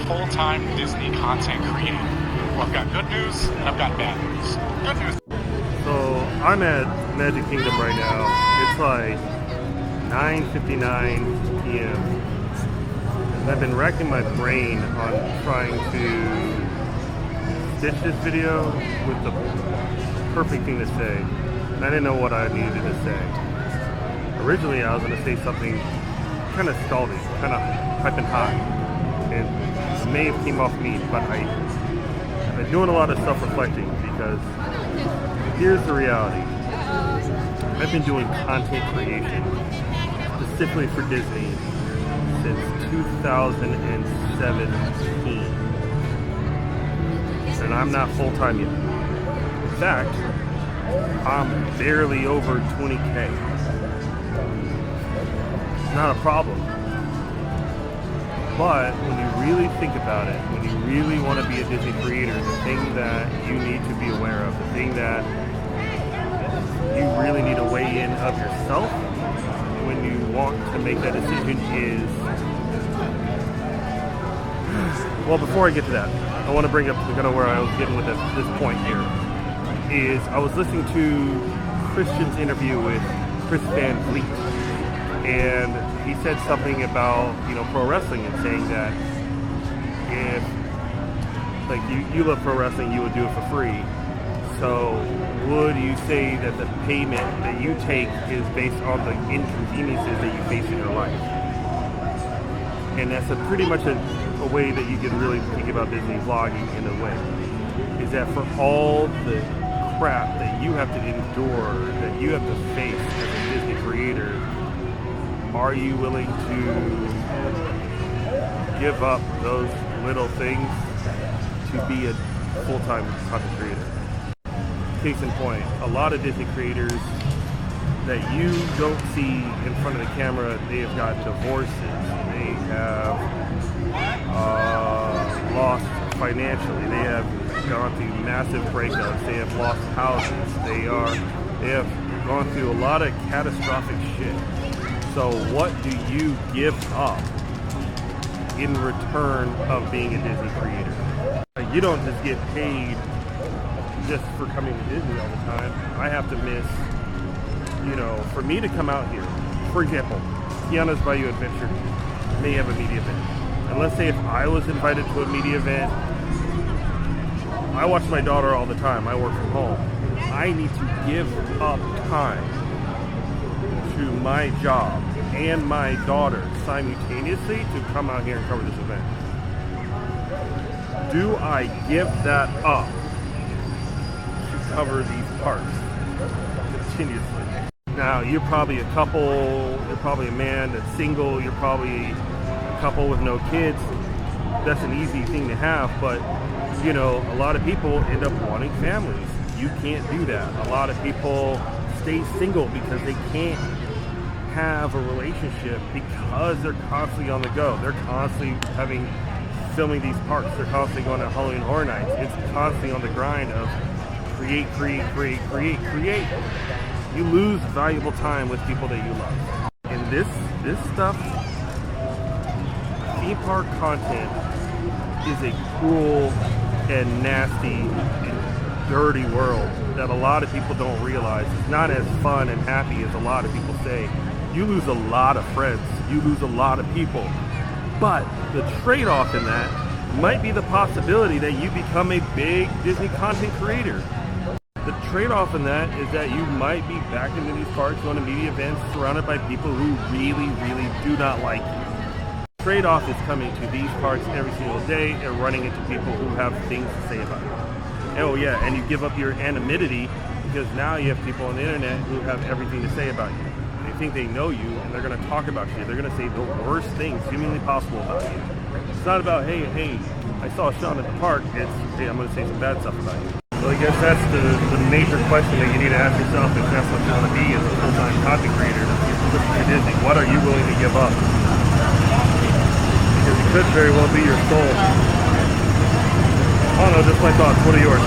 full-time Disney content creator. Well, I've got good news and I've got bad news. Good news. So I'm at Magic Kingdom right now. It's like 9:59 p.m. And I've been racking my brain on trying to stitch this video with the perfect thing to say. And I didn't know what I needed to say. Originally I was going to say something kind of scalding, kind of piping hot. And it may have came off me, but I've been doing a lot of self-reflecting because here's the reality. I've been doing content creation specifically for Disney since 2017. And I'm not full-time yet. In fact, I'm barely over 20K. It's not a problem. But when you really think about it, when you really want to be a Disney creator, the thing that you need to be aware of, the thing that you really need to weigh in of yourself when you want to make that decision is, well, before I get to that, I want to bring up kind of where I was getting with this point here, is I was listening to Christian's interview with Chris Van Vliet, and he said something about, pro wrestling and saying that if, like, you love pro wrestling, you would do it for free. So would you say that the payment that you take is based on the inconveniences that you face in your life? And that's pretty much a way that you can really think about Disney vlogging in a way. Is that for all the crap that you have to endure, that you have to face as a Disney creator, are you willing to give up those little things to be a full-time content creator? Case in point, a lot of Disney creators that you don't see in front of the camera, they have got divorces, they have lost financially, they have gone through massive breakups, they have lost houses, they have gone through a lot of catastrophic shit. So what do you give up in return of being a Disney creator? You don't just get paid just for coming to Disney all the time. I have to miss, for me to come out here, for example, Tiana's Bayou Adventure may have a media event. And let's say if I was invited to a media event, I watch my daughter all the time, I work from home. I need to give up time to my job and my daughter simultaneously to come out here and cover this event. Do I give that up to cover these parks continuously? Now, you're probably a couple, you're probably a man that's single, you're probably a couple with no kids. That's an easy thing to have, but a lot of people end up wanting families. You can't do that. A lot of people stay single because they can't have a relationship because they're constantly on the go. They're constantly filming these parks. They're constantly going to Halloween Horror Nights. It's constantly on the grind of create. You lose valuable time with people that you love. And this stuff, theme park content, is a cruel and nasty and dirty world that a lot of people don't realize. It's not as fun and happy as a lot of people say. You lose a lot of friends, you lose a lot of people, but the trade-off in that might be the possibility that you become a big Disney content creator. The trade-off in that is that you might be back into these parks, going to media events, surrounded by people who really, really do not like you. The trade-off is coming to these parks every single day and running into people who have things to say about you. Oh yeah, and you give up your anonymity because now you have people on the internet who have everything to say about you. They think they know you and they're going to talk about you. They're going to say the worst things humanly possible about you. It's not about, hey, I saw Sean at the park. It's, hey, I'm going to say some bad stuff about you. So I guess that's the major question that you need to ask yourself if that's what you want to be as a full-time content creator. Listen to Disney. What are you willing to give up? Because it could very well be your soul. I don't know, just my thoughts. What are yours?